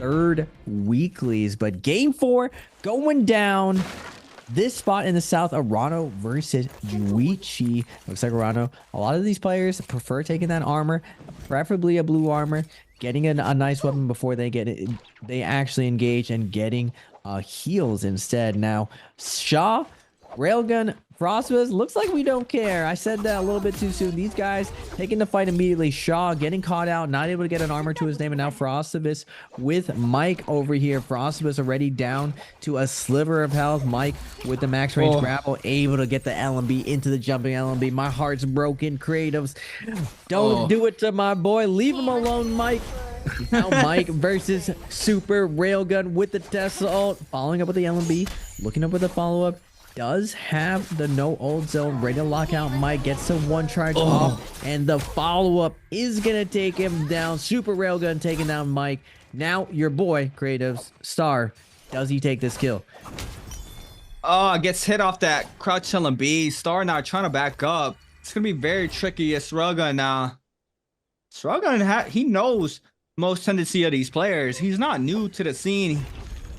third weeklies. But game 4 going down. This spot in the south, Arano versus Juichi. Looks like Arano. A lot of these players prefer taking that armor, preferably a blue armor, getting a nice weapon before they get it. They actually engage and getting heals instead. Now, Shaw, Railgun, Frostbus, looks like we don't care. I said that a little bit too soon. These guys taking the fight immediately. Shaw getting caught out, not able to get an armor to his name, and now Frostbus with Mike over here. Frostbus already down to a sliver of health. Mike with the max range grapple, able to get the LMB into the jumping LMB. My heart's broken. Creatives, don't do it to my boy. Leave him alone, Mike. Now Mike versus Super Railgun with the Tesla ult, following up with the LMB, looking up with a follow-up. Does have the no ult zone ready to lock out. Mike gets some one charge off, and the follow-up is gonna take him down. Super Railgun taking down Mike. Now your boy Creatives Star, does he take this kill? Oh, gets hit off that crouch LMB. Star now trying to back up. It's gonna be very tricky. It's Srugun now. Srugun, he knows most tendency of these players. He's not new to the scene.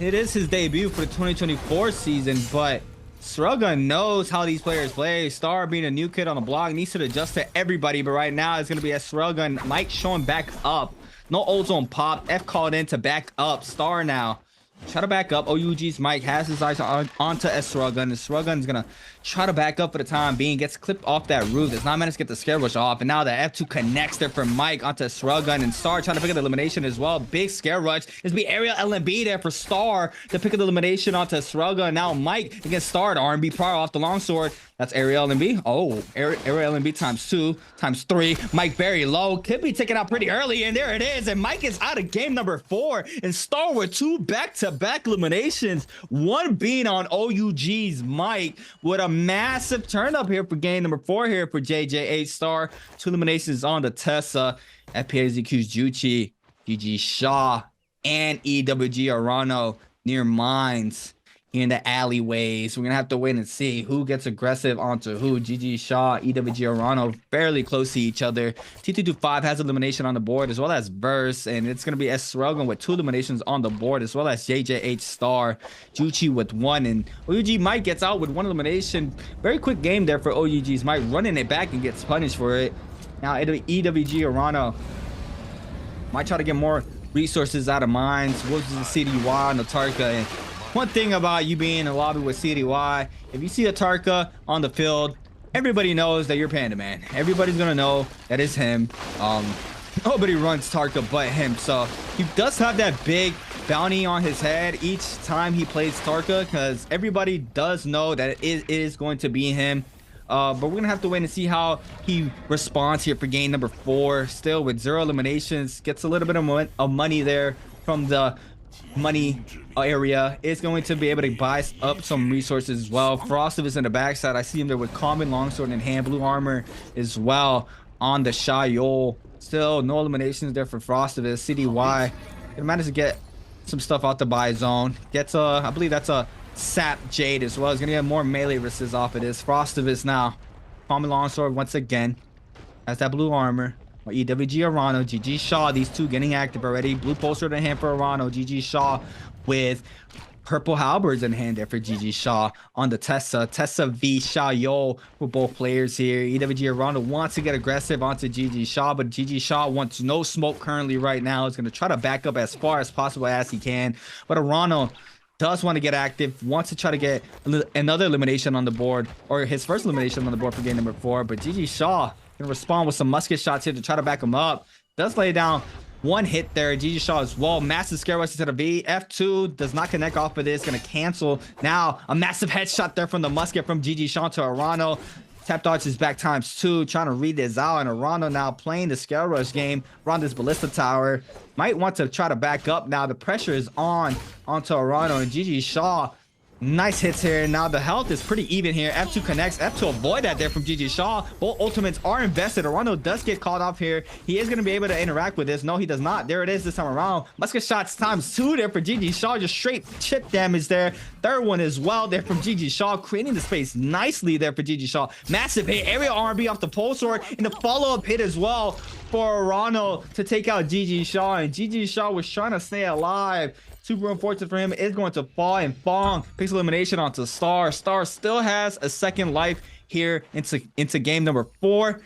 It is his debut for the 2024 season, but Srugun knows how these players play. Star, being a new kid on the block, needs to adjust to everybody, but right now it's going to be a Srugun. Mike showing back up. No ult zone pop. F called in to back up. Star now try to back up. OUG's Mike has his eyes onto Srugun. And Srugun's going to try to back up for the time being. Gets clipped off that roof. Does not manage to get the scare rush off. And now the F2 connects there for Mike onto Srugun. And Star trying to pick up the elimination as well. Big scare rush. It's be aerial LMB there for Star to pick up the elimination onto Srugun. Now Mike against Star. The R&B prior off the longsword. That's aerial LMB. Oh, aerial LMB times 2, times 3. Mike very low. Could be taken out pretty early. And there it is. And Mike is out of game number 4. And Star with 2 back-to-back eliminations. One being on OUG's Mike with a massive turn up here for game number 4 here for JJ8 Star. 2 eliminations on the Tessa. FPAZQ's Juichi, GG Shaw, and EWG Arano near mines in the alleyways. We're gonna have to wait and see who gets aggressive onto who. GG Shaw, EWG Arano fairly close to each other. T225 has elimination on the board as well as Verse, and it's gonna be Srugun with 2 eliminations on the board as well as JJ8 Star. Juchi with 1, and OUG Mike gets out with 1 elimination. Very quick game there for OUG's Mike, running it back and gets punished for it. Now EWG Arano might try to get more resources out of mines. Wolves is the CDY on the Naraka. And one thing about you being in the lobby with CDY, if you see a Naraka on the field, everybody knows that you're Panda Man. Everybody's gonna know that it's him. Nobody runs Naraka but him. So he does have that big bounty on his head each time he plays Naraka, because everybody does know that it is going to be him. But we're gonna have to wait and see how he responds here for game number 4. Still with 0 eliminations, gets a little bit of money there from the money area. Is going to be able to buy up some resources as well. Frosted in the backside. I see him there with common longsword and hand blue armor as well on the Shayol. Still no eliminations there for Frosted. CDY gonna manage to get some stuff out the buy zone. Gets I believe that's a Sap Jade as well. He's gonna get more melee risks off of this. Frostivus now. Common longsword once again. Has that blue armor. EWG Arano, GG Shaw. These 2 getting active already. Blue poster in hand for Arano. GG Shaw with purple halberds in hand there for GG Shaw on the Tessa. Tessa v Shayol for both players here. EWG Arano wants to get aggressive onto GG Shaw, but GG Shaw wants no smoke currently right now. He's gonna try to back up as far as possible as he can. But Arano does want to get active, wants to try to get another elimination on the board, or his first elimination on the board for game number 4. But GG Shaw gonna respond with some musket shots here to try to back him up. Does lay down 1 hit there. GG Shaw as well. Massive scare rush to the V. F2 does not connect off of this. Gonna cancel. Now a massive headshot there from the musket from GG Shaw to Arano. Tap dodge is back times 2, trying to read this out, and Arano now playing the scare rush game around this ballista tower. Might want to try to back up now. The pressure is on onto Arano, and GG Shaw. Nice hits here. Now the health is pretty even here. F2 connects. F2 avoid that there from GG Shaw. Both ultimates are invested. Arano does get called off here. He is going to be able to interact with this. No, he does not. There it is this time around. Musket shots times 2 there for GG Shaw. Just straight chip damage there. 3rd one as well there from GG Shaw. Creating the space nicely there for GG Shaw. Massive hit. Aerial R&B off the pole sword. And the follow-up hit as well. for Arano to take out GG Shaw, and GG Shaw was trying to stay alive. Super unfortunate for him. Is going to fall, and Fong picks elimination onto Star. Star still has a second life here into game number 4.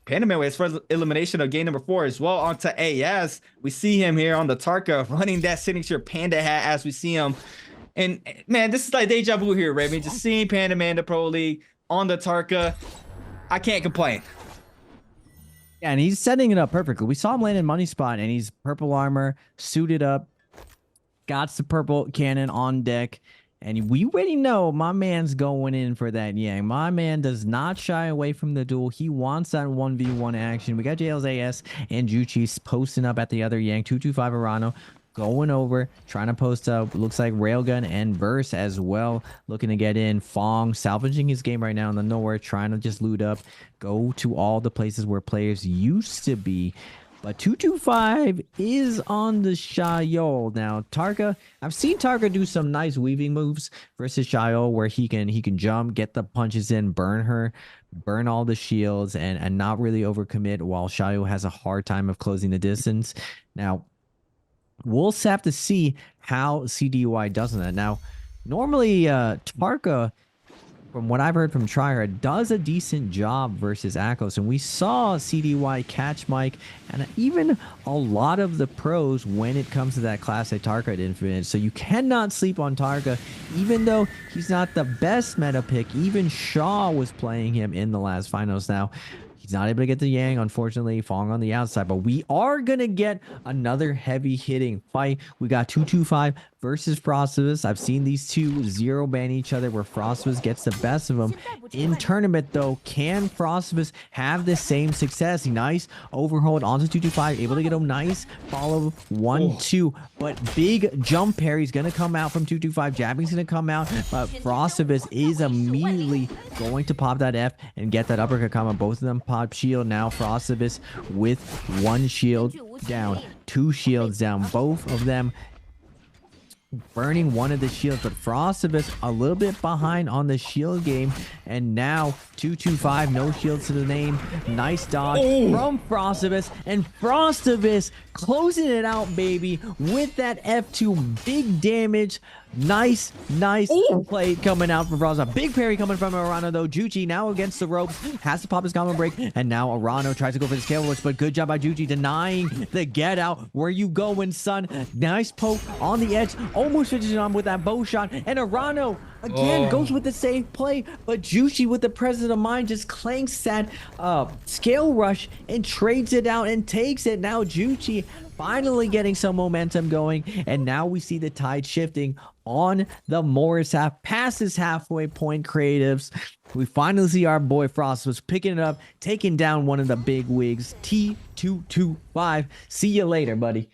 Pandaman with his first elimination of game number 4 as well onto AS. We see him here on the Tarka running that signature panda hat as we see him. And man, this is like deja vu here, Raven. Just seeing Pandaman in the Pro League on the Tarka. I can't complain. Yeah, and he's setting it up perfectly. We saw him land in money spot, and he's purple armor, suited up, got the purple cannon on deck. And we already know my man's going in for that Yang. My man does not shy away from the duel. He wants that 1v1 action. We got JL's AS and Juchi posting up at the other Yang. 225 Arano going over, trying to post up. Looks like Railgun and Verse as well, looking to get in. Fong salvaging his game right now in the nowhere, trying to just loot up, go to all the places where players used to be. But 225 is on the Shayol. Now, Tarka, I've seen Tarka do some nice weaving moves versus Shayol where he can jump, get the punches in, burn her, burn all the shields, and not really overcommit, while Shayol has a hard time of closing the distance. Now, we'll have to see how CDY does that. Now, normally Tarka, from what I've heard from Tryhard, does a decent job versus Akos, and we saw CDY catch Mike and even a lot of the pros when it comes to that classic Tarka at Infinite. So you cannot sleep on Tarka, even though he's not the best meta pick. Even Shaw was playing him in the last finals. Now, he's not able to get the Yang, unfortunately, falling on the outside, but we are going to get another heavy hitting fight. We got 225 versus Frostivus. I've seen these two zero ban each other where Frostivus gets the best of them. In tournament, though, can Frostivus have the same success? Nice overhold onto 225, able to get him nice follow 1-2, but big jump parry's going to come out from 225. Jabbing's going to come out, but Frostivus is immediately going to pop that F and get that uppercut combo. Both of them pop shield. Now Frostivus with 1 shield down, 2 shields down, both of them burning one of the shields, but Frostivus a little bit behind on the shield game. And now 225, no shields to the name. Nice dodge from Frostivus, and Frostivus closing it out, baby, with that F2. Big damage. Nice play coming out from Frostivus. Big parry coming from Arano, though. Juchi now against the ropes, has to pop his combo break, and now Arano tries to go for the scale rush, but good job by Juchi denying the get out. Where you going, son? Nice poke on the edge, almost finishes on with that bow shot, and Arano again goes with the safe play, but Juchi with the presence of mind just clanks that scale rush and trades it out and takes it. Now Juchi finally getting some momentum going, and now we see the tide shifting on the Morris half, past his halfway point creatives. We finally see our boy Frost was picking it up, taking down one of the big wigs. T225. See you later, buddy.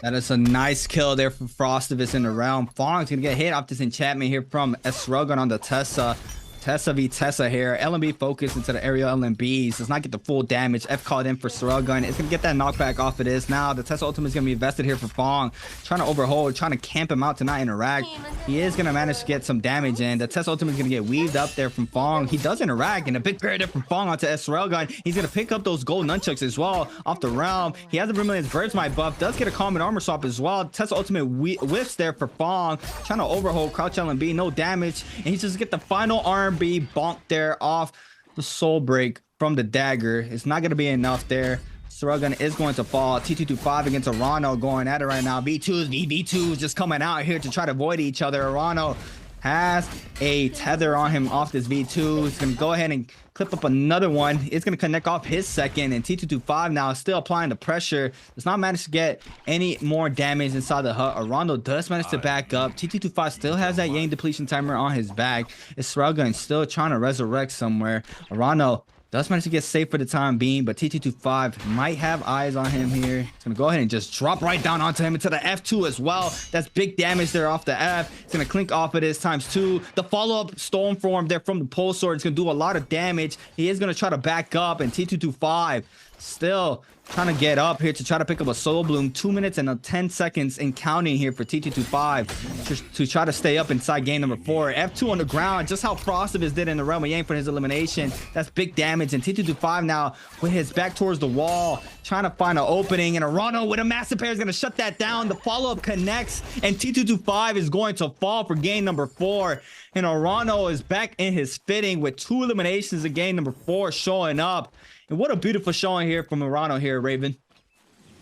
That is a nice kill there from Frostivus in the round. Fong's gonna get hit off this enchantment here from Esrogan on the Tessa. Tessa v Tessa here. LMB focus into the aerial LMBs. Does not get the full damage. F called in for Saragun. It's going to get that knockback off of this. Now the Tessa ultimate is going to be invested here for Fong. Trying to overhold, trying to camp him out to not interact. He is going to manage to get some damage in. The Tessa ultimate is going to get weaved up there from Fong. He does interact, and a big parry there from Fong onto Saragun. He's going to pick up those gold nunchucks as well off the round. He has the Brimland's Bird's Might buff. Does get a common armor swap as well. Tessa ultimate whiffs there for Fong. Trying to overhold, crouch LMB, no damage. And he just get the final RMB bonk there off the soul break from the dagger. It's not going to be enough there. Saragun is going to fall. T225 against Arano going at it right now. V2s, V2s just coming out here to try to avoid each other. Arano has a tether on him off this V2. He's going to go ahead and clip up another one. It's going to connect off his second, and T225 now is still applying the pressure. Does not manage to get any more damage inside the hut. Arano does manage to back up. T225 still has that Yang depletion timer on his back. Saragun still trying to resurrect somewhere. Arano does manage to get safe for the time being, but T225 might have eyes on him here. It's going to go ahead and just drop right down onto him into the F2 as well. That's big damage there off the F. It's going to clink off of this ×2. The follow-up Stormform there from the Pole Sword is going to do a lot of damage. He is going to try to back up, and T225 still trying to get up here to try to pick up a Soul Bloom. 2 minutes and 10 seconds and counting here for T225 to try to stay up inside game number 4. F2 on the ground, just how Frostivus did in the Realm of Yang for his elimination. That's big damage. And T225 now with his back towards the wall, trying to find an opening. And Arano with a massive pair is going to shut that down. The follow-up connects, and T225 is going to fall for game number 4. And Arano is back in his fitting with 2 eliminations in game number 4 showing up. And what a beautiful showing here from Arano here, Raven.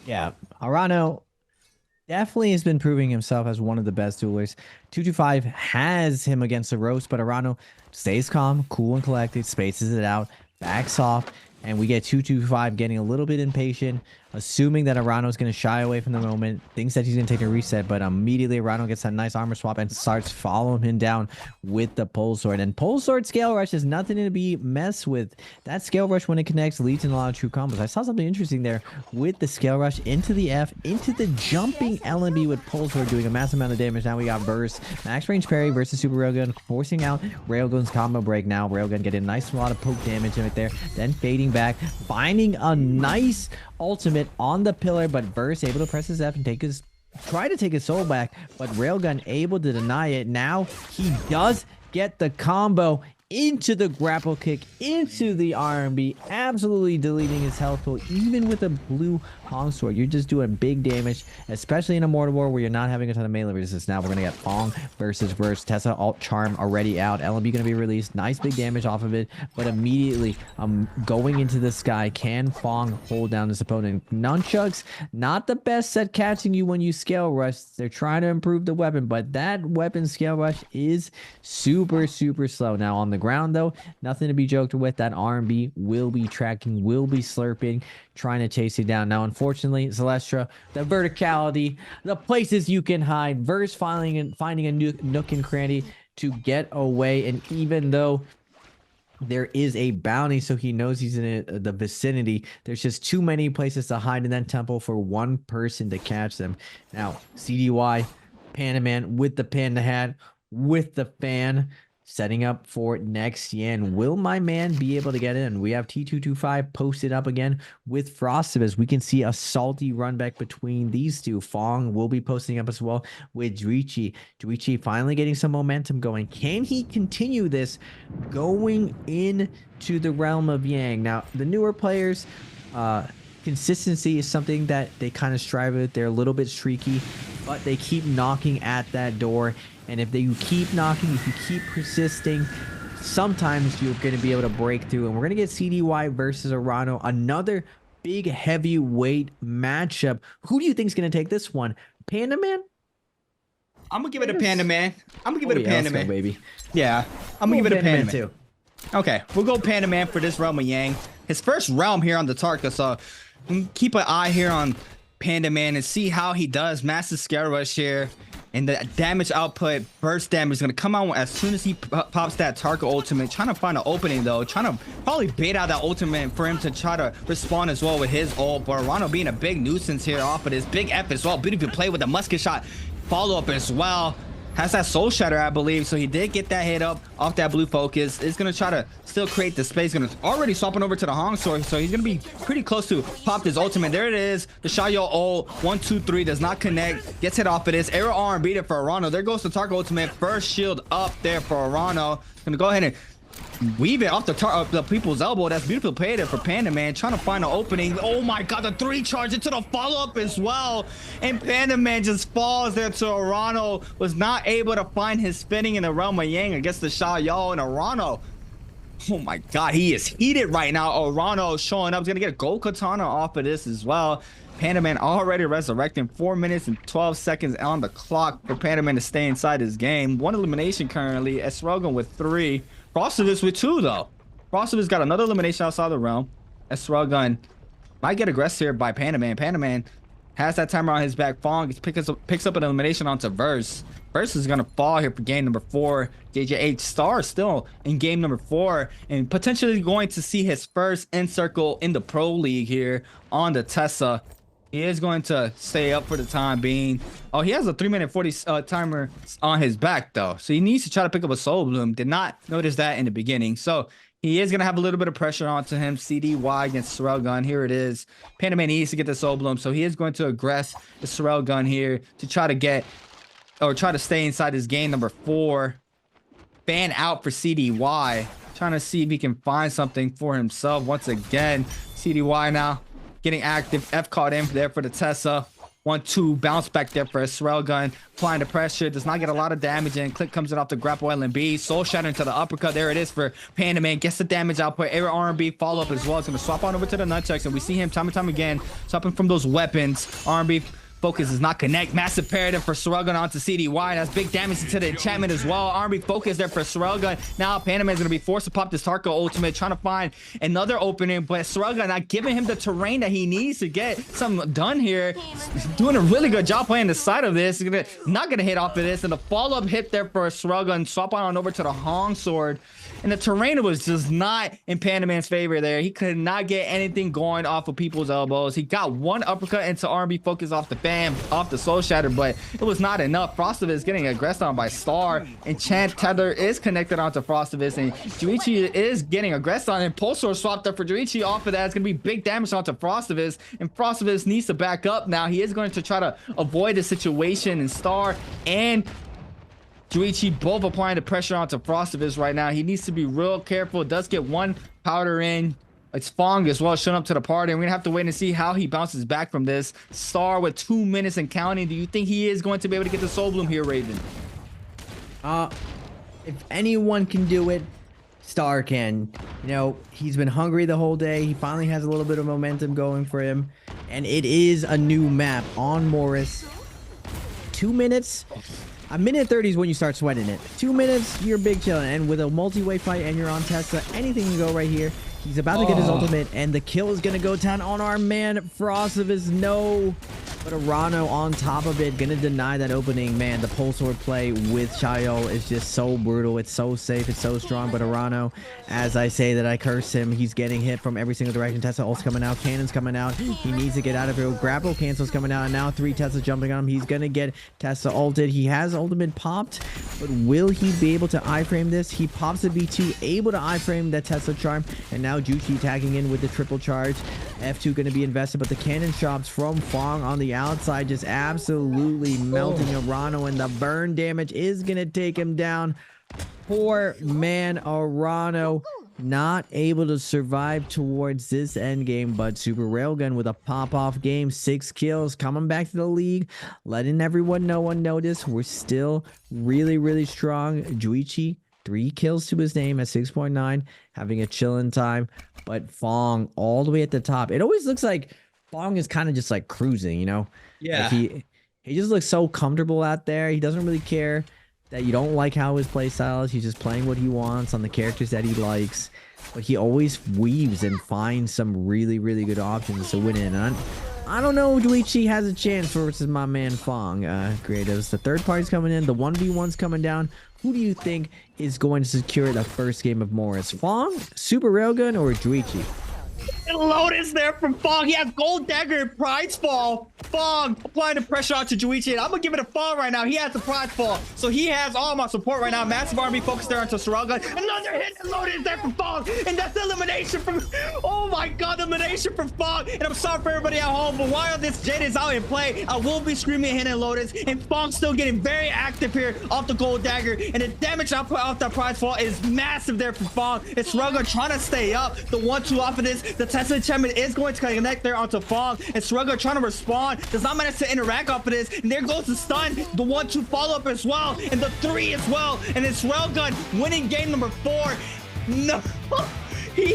Yeah, Arano definitely has been proving himself as one of the best duelers. 225 has him against the ropes, but Arano stays calm, cool and collected, spaces it out, backs off, and we get 225 getting a little bit impatient, assuming that Arano is going to shy away from the moment, thinks that he's going to take a reset, but immediately Arano gets that nice armor swap and starts following him down with the pole sword. And pole sword scale rush is nothing to be messed with. That scale rush, when it connects, leads in a lot of true combos. I saw something interesting there with the scale rush into the F, into the jumping LMB with pole sword doing a massive amount of damage. Now we got burst, max range parry versus super railgun, forcing out railgun's combo break. Now railgun getting a nice lot of poke damage right there, then fading back, finding a nice ultimate on the pillar, but Verse able to press his F and try to take his soul back, but Railgun able to deny it. Now he does get the combo into the grapple kick, into the R&B, absolutely deleting his health pool. Even with a blue Hong Sword, you're just doing big damage, especially in a Mortal War where you're not having a ton of melee resistance. Now we're going to get Fong versus Verse. Tessa alt charm already out. LMB going to be released. Nice big damage off of it, but immediately going into the sky. Can Fong hold down his opponent? Nunchucks, not the best at catching you when you scale rush. They're trying to improve the weapon, but that weapon scale rush is super slow. Now on the ground though, nothing to be joked with. That R&B will be tracking, will be slurping, trying to chase you down. Now unfortunately, Celestra, the verticality, the places you can hide, Verse finding a nook and cranny to get away. And even though there is a bounty, so he knows he's in the vicinity, there's just too many places to hide in that temple for one person to catch them. Now CDY, Panda Man with the panda hat, with the fan, setting up for next Yan. Will my man be able to get in? We have T225 posted up again with Frostivus. We can see a salty run back between these two. Fong will be posting up as well with Druichi. Druichi finally getting some momentum going. Can he continue this going into the realm of Yang? Now, the newer players, consistency is something that they kind of strive with. They're a little bit streaky, but they keep knocking at that door. And if you keep knocking, if you keep persisting, sometimes you're going to be able to break through. And we're going to get CDY versus Arano, another big heavyweight matchup. Who do you think is going to take this one? Panda Man? I'm going to give it a Panda Man. I'm going to give it a Panda Man. Baby. Yeah, I'm going to give it a Panda Man too. Okay, we'll go Panda Man for this Realm of Yang. His first realm here on the Tarka, so keep an eye here on Panda Man and see how he does. Massive scale rush here. And the damage output, burst damage is going to come out as soon as he pops that Tarka ultimate. Trying to find an opening though. Trying to probably bait out that ultimate for him to try to respond as well with his ult. But Arano being a big nuisance here off of this big F as well. Beautiful play with the musket shot follow-up as well. Has that soul shatter, I believe. So he did get that hit up off that blue focus. Is going to try to still create the space. Going to already swapping over to the Hong Sword. So he's going to be pretty close to pop his ultimate. There it is. The Xiaoyo ult. 1, 2, 3 does not connect. Gets hit off of this. Arrow R&B there for Arano. There goes the Tarka ultimate. First shield up there for Arano. Going to go ahead and weave it off the people's elbow. That's beautiful play there for Panda Man. Trying to find an opening. Oh my god, the 3 charge into the follow-up as well. And Panda Man just falls there to Arano. Was not able to find his spinning in the realm of Yang against the Xiaoyo. And Arano, oh my god, he is heated right now. Arano showing up. He's gonna get a gold katana off of this as well. Panda Man already resurrecting. 4 minutes and 12 seconds on the clock for Panda Man to stay inside his game. 1 elimination currently. Esrogan with 3. Frostivus with 2 though. Frostivus got another elimination outside the realm. Esrogan might get aggressed here by Panda Man. Panda Man has that timer on his back. Fong picks up an elimination onto Verse. Verse is gonna fall here for game number 4. JJ8 Star still in game number 4 and potentially going to see his first N-Circle in the Pro League here on the Tessa. He is going to stay up for the time being. Oh, he has a 3-minute 40 timer on his back though, so he needs to try to pick up a Soul Bloom. Did not notice that in the beginning, so He is going to have a little bit of pressure onto him. CDY against Railgun. Here it is. Panda Man needs to get this Oblum, so he is going to aggress the Railgun here to try to get, or try to stay inside his game number 4. Fan out for CDY. Trying to see if he can find something for himself. Once again, CDY now getting active. F caught in there for the Tessa. 1-2 bounce back there for a Railgun. Applying the pressure. Does not get a lot of damage in. Click comes in off the grapple LMB. Soul shatter into the uppercut. There it is for Panda Man. Gets the damage output. Air R&B follow up as well. It's going to swap on over to the nunchucks. And we see him time and time again swapping from those weapons. R&B focus does not connect. Massive paradigm for Railgun onto CDY. That's big damage into the enchantment as well. R&B focus there for Railgun. Now Panda Man is going to be forced to pop this Tarka ultimate, trying to find another opening, but Railgun not giving him the terrain that he needs to get something done here. He's doing a really good job playing the side of this. He's not gonna hit off of this, and the follow-up hit there for Railgun. Swap on over to the Hong Sword. And the terrain was just not in Panda Man's favor there. He could not get anything going off of people's elbows. He got one uppercut into R&B focus off the fan, off the Soul Shatter, but it was not enough. Frostivus getting aggressed on by Star. Enchant Tether is connected onto Frostivus, and Juichi is getting aggressed on. And Pulsar swapped up for Juichi off of that. It's going to be big damage onto Frostivus, and Frostivus needs to back up now. He is going to try to avoid the situation, and Star and Juichi both applying the pressure onto Frostivus right now. He needs to be real careful. Does get one powder in. It's Fong as well showing up to the party. And we're gonna have to wait and see how he bounces back from this. Star with 2 minutes and counting. Do you think he is going to be able to get the Soul Bloom here, Raven? If anyone can do it, Star can. You know, he's been hungry the whole day. He finally has a little bit of momentum going for him. And it is a new map on Morris. 2 minutes. A minute 30 is when you start sweating it. 2 minutes, you're big chilling. And with a multi-way fight and you're on Tesla, anything can go right here. He's about to get his ultimate, and the kill is going to go down on our man, Frostivus. No. But Arano on top of it, going to deny that opening. Man, the pole sword play with Chayo is just so brutal. It's so safe. It's so strong. But Arano, as I say that I curse him, he's getting hit from every single direction. Tesla ult's coming out. Cannon's coming out. He needs to get out of here. Grapple cancel's coming out. And now 3 Tesla jumping on him. He's going to get Tesla ulted. He has ultimate popped. But will he be able to iframe this? He pops the B2, able to iframe that Tesla charm. And now Juchi tagging in with the triple charge. F2 going to be invested. But the cannon shots from Fong on the outside just absolutely melting Arano, and the burn damage is gonna take him down. Poor man Arano, not able to survive towards this end game, but Super Railgun with a pop-off game, 6 kills, coming back to the league, letting everyone know unnoticed. We're still really strong. Juichi, 3 kills to his name at 6.9, having a chilling time. But Fong all the way at the top. It always looks like Fong is kind of just like cruising, you know? Yeah. Like he just looks so comfortable out there. He doesn't really care that you don't like how his play style is. He's just playing what he wants on the characters that he likes. But he always weaves and finds some really good options to win in. And I don't know, Juichi has a chance versus my man Fong. Creatives. The third party's coming in. The 1v1's coming down. Who do you think is going to secure the first game of Morris? Fong, Super Railgun, or Juichi? Lotus there from Fong. He has Gold Dagger and Prize Fall. Fong applying the pressure onto Juichi. I'm gonna give it a Fong right now. He has the Prize Fall, so he has all my support right now. Massive army focused there onto Railgun. Another hit and Lotus there from Fong, and that's the elimination from. Oh my God, elimination from Fong. And I'm sorry for everybody at home, but while this Jade is out in play, I will be screaming hit and Lotus. And Fong still getting very active here off the Gold Dagger, and the damage output off that Prize Fall is massive there from Fong. It's Railgun trying to stay up. The 1-2 off of this. The Tesla enchantment is going to connect there onto Fong. And Railgun trying to respond. Does not manage to interact off of this. And there goes the stun. The 1-2 follow-up as well. And the 3 as well. And it's Railgun winning game number 4. No.